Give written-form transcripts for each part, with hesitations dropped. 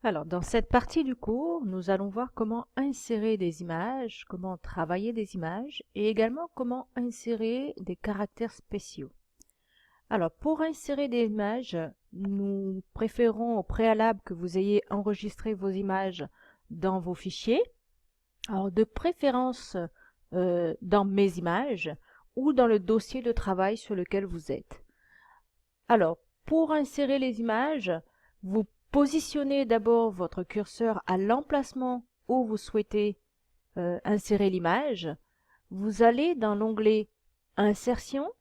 Alors, dans cette partie du cours, nous allons voir comment insérer des images, comment travailler des images et également comment insérer des caractères spéciaux. Alors, pour insérer des images, nous préférons au préalable que vous ayez enregistré vos images dans vos fichiers. Alors, de préférence dans Mes images ou dans le dossier de travail sur lequel vous êtes. Alors, pour insérer les images, vous positionnez d'abord votre curseur à l'emplacement où vous souhaitez insérer l'image. Vous allez dans l'onglet Insertion,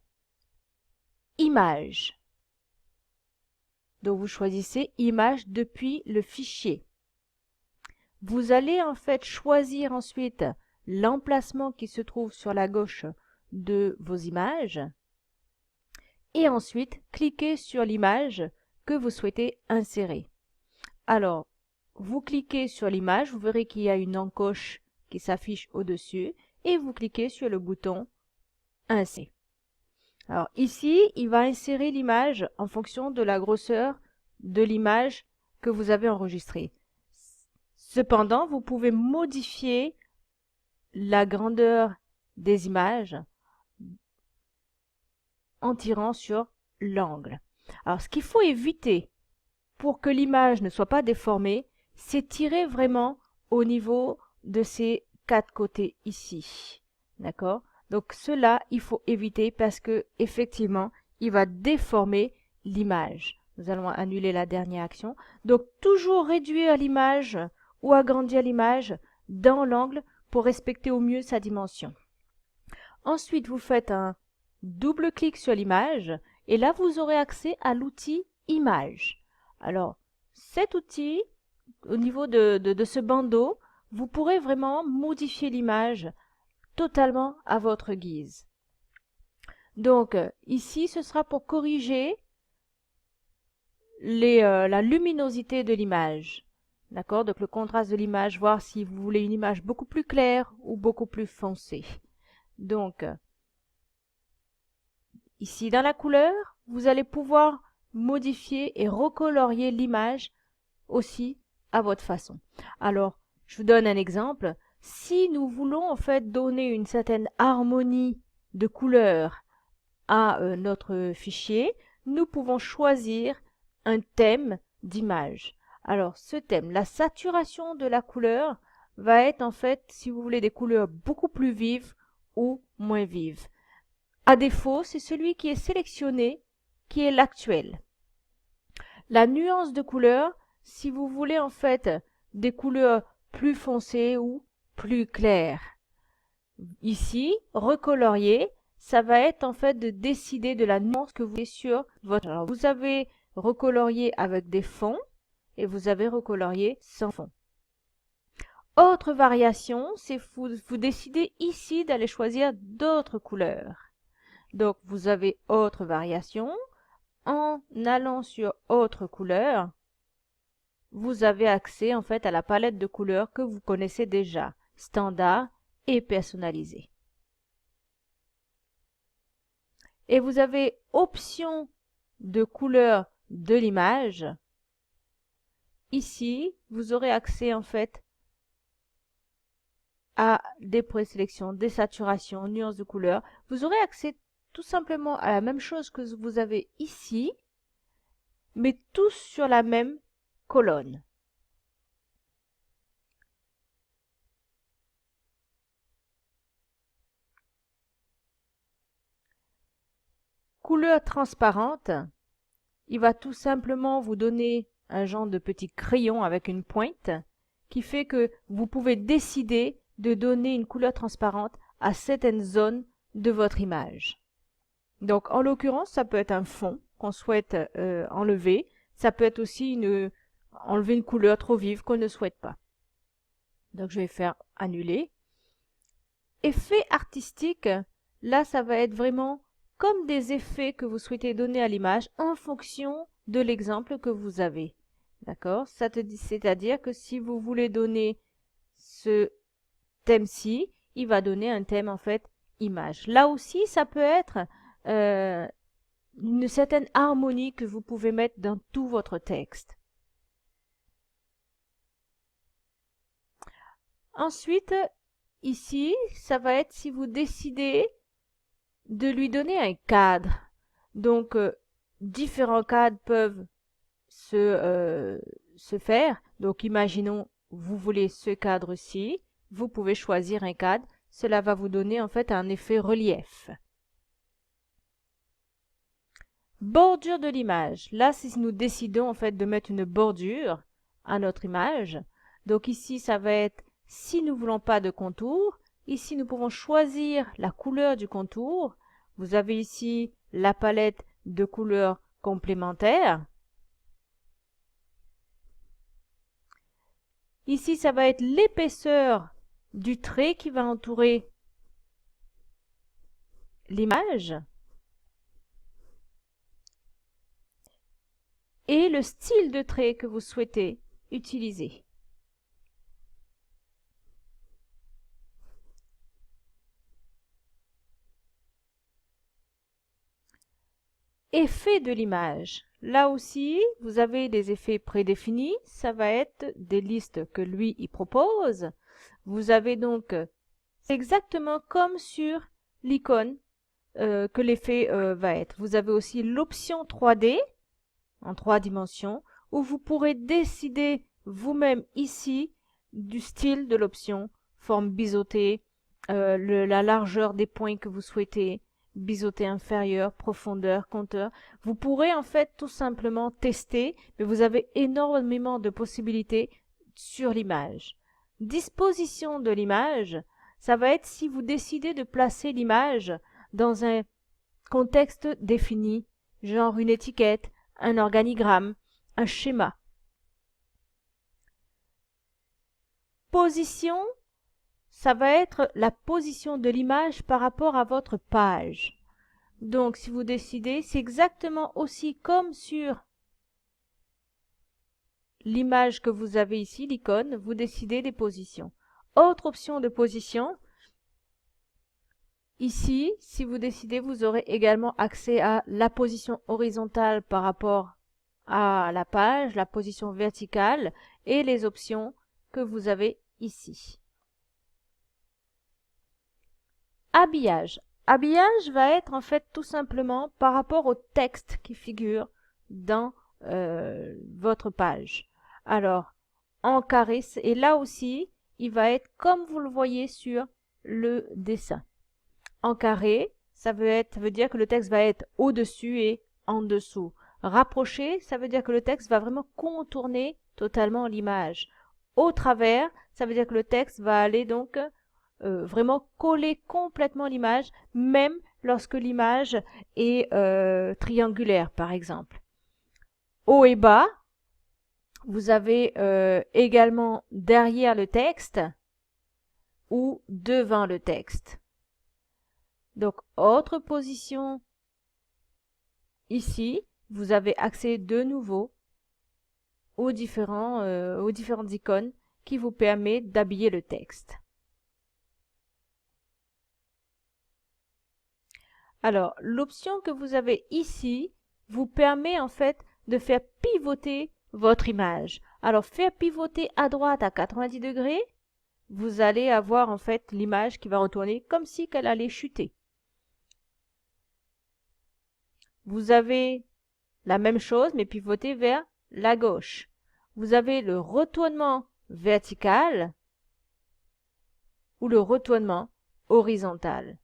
Images. Donc vous choisissez Image depuis le fichier. Vous allez en fait choisir ensuite l'emplacement qui se trouve sur la gauche de vos images et ensuite cliquez sur l'image que vous souhaitez insérer. Alors, vous cliquez sur l'image, vous verrez qu'il y a une encoche qui s'affiche au-dessus et vous cliquez sur le bouton Insérer. Alors ici, il va insérer l'image en fonction de la grosseur de l'image que vous avez enregistrée. Cependant, vous pouvez modifier la grandeur des images en tirant sur l'angle. Alors, ce qu'il faut éviter pour que l'image ne soit pas déformée, c'est tirer vraiment au niveau de ces quatre côtés ici. D'accord? Donc cela, il faut éviter parce que effectivement, il va déformer l'image. Nous allons annuler la dernière action. Donc toujours réduire l'image ou agrandir l'image dans l'angle pour respecter au mieux sa dimension. Ensuite, vous faites un double clic sur l'image et là, vous aurez accès à l'outil Image. Alors, cet outil, au niveau de ce bandeau, vous pourrez vraiment modifier l'image totalement à votre guise. Donc, ici, ce sera pour corriger la luminosité de l'image. D'accord? Donc, le contraste de l'image, voir si vous voulez une image beaucoup plus claire ou beaucoup plus foncée. Donc, ici, dans la couleur, vous allez pouvoir modifier et recolorier l'image aussi à votre façon. Alors, je vous donne un exemple. Si nous voulons en fait donner une certaine harmonie de couleurs à notre fichier, nous pouvons choisir un thème d'image. Alors, ce thème, la saturation de la couleur va être en fait, si vous voulez, des couleurs beaucoup plus vives ou moins vives. À défaut, c'est celui qui est sélectionné qui est l'actuel. La nuance de couleur, si vous voulez en fait des couleurs plus foncées ou plus claires. Ici, recolorier, ça va être en fait de décider de la nuance que vous voulez sur votre... Alors, vous avez recolorié avec des fonds et vous avez recolorié sans fond. Autre variation, c'est vous décidez ici d'aller choisir d'autres couleurs. Donc, vous avez autre variation. En allant sur autre couleur, vous avez accès en fait à la palette de couleurs que vous connaissez déjà, standard et personnalisé. Et vous avez option de couleur de l'image. Ici, vous aurez accès en fait à des présélections, des saturations, nuances de couleurs. Vous aurez accès tout simplement à la même chose que vous avez ici, mais tous sur la même colonne. Couleur transparente, il va tout simplement vous donner un genre de petit crayon avec une pointe qui fait que vous pouvez décider de donner une couleur transparente à certaines zones de votre image. Donc en l'occurrence, ça peut être un fond qu'on souhaite enlever, ça peut être aussi enlever une couleur trop vive qu'on ne souhaite pas. Donc je vais faire annuler. Effet artistique, là ça va être vraiment comme des effets que vous souhaitez donner à l'image en fonction de l'exemple que vous avez. D'accord? C'est-à-dire que si vous voulez donner ce thème-ci, il va donner un thème en fait image. Là aussi, ça peut être une certaine harmonie que vous pouvez mettre dans tout votre texte. Ensuite, ici, ça va être si vous décidez de lui donner un cadre. Donc, différents cadres peuvent se faire. Donc, imaginons, vous voulez ce cadre-ci, vous pouvez choisir un cadre. Cela va vous donner en fait un effet relief. Bordure de l'image. Là, si nous décidons en fait de mettre une bordure à notre image, donc ici, ça va être si nous ne voulons pas de contour. Ici, nous pouvons choisir la couleur du contour. Vous avez ici la palette de couleurs complémentaires. Ici, ça va être l'épaisseur du trait qui va entourer l'image. Et le style de trait que vous souhaitez utiliser. Effet de l'image. Là aussi, vous avez des effets prédéfinis. Ça va être des listes que lui, il propose. Vous avez donc, c'est exactement comme sur l'icône que l'effet va être. Vous avez aussi l'option 3D, en 3 dimensions, où vous pourrez décider vous-même ici du style de l'option, forme biseautée, la largeur des points que vous souhaitez, biseauté inférieure, profondeur, compteur. Vous pourrez en fait tout simplement tester, mais vous avez énormément de possibilités sur l'image. Disposition de l'image, ça va être si vous décidez de placer l'image dans un contexte défini, genre une étiquette, un organigramme, un schéma. Position, ça va être la position de l'image par rapport à votre page. Donc, si vous décidez, c'est exactement aussi comme sur l'image que vous avez ici, l'icône, vous décidez des positions. Autre option de position, ici, si vous décidez, vous aurez également accès à la position horizontale par rapport à la page, la position verticale et les options que vous avez ici. Habillage. Habillage va être en fait tout simplement par rapport au texte qui figure dans votre page. Alors, en carré, et là aussi, il va être comme vous le voyez sur le dessin. En carré, ça veut dire que le texte va être au-dessus et en dessous. Rapproché, ça veut dire que le texte va vraiment contourner totalement l'image. Au travers, ça veut dire que le texte va aller donc vraiment coller complètement l'image, même lorsque l'image est triangulaire, par exemple. Haut et bas, vous avez également derrière le texte ou devant le texte. Donc, autre position ici, vous avez accès de nouveau aux différentes icônes qui vous permettent d'habiller le texte. Alors, l'option que vous avez ici vous permet en fait de faire pivoter votre image. Alors, faire pivoter à droite à 90 degrés, vous allez avoir en fait l'image qui va retourner comme si qu'elle allait chuter. Vous avez la même chose, mais pivoter vers la gauche. Vous avez le retournement vertical ou le retournement horizontal.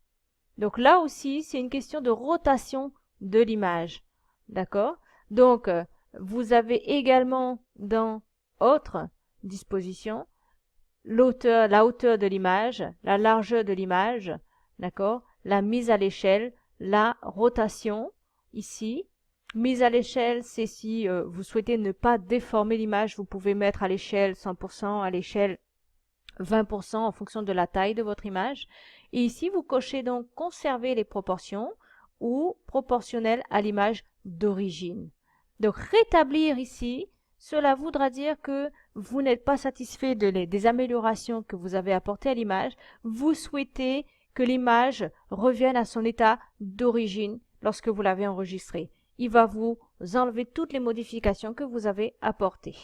Donc là aussi, c'est une question de rotation de l'image. D'accord? Donc, vous avez également dans autre disposition la hauteur de l'image, la largeur de l'image, d'accord? La mise à l'échelle, la rotation, ici. Mise à l'échelle, c'est si vous souhaitez ne pas déformer l'image, vous pouvez mettre à l'échelle 100%, à l'échelle 20% en fonction de la taille de votre image. Et ici, vous cochez donc conserver les proportions ou proportionnelles à l'image d'origine. Donc, rétablir ici, cela voudra dire que vous n'êtes pas satisfait des améliorations que vous avez apportées à l'image. Vous souhaitez que l'image revienne à son état d'origine lorsque vous l'avez enregistrée. Il va vous enlever toutes les modifications que vous avez apportées.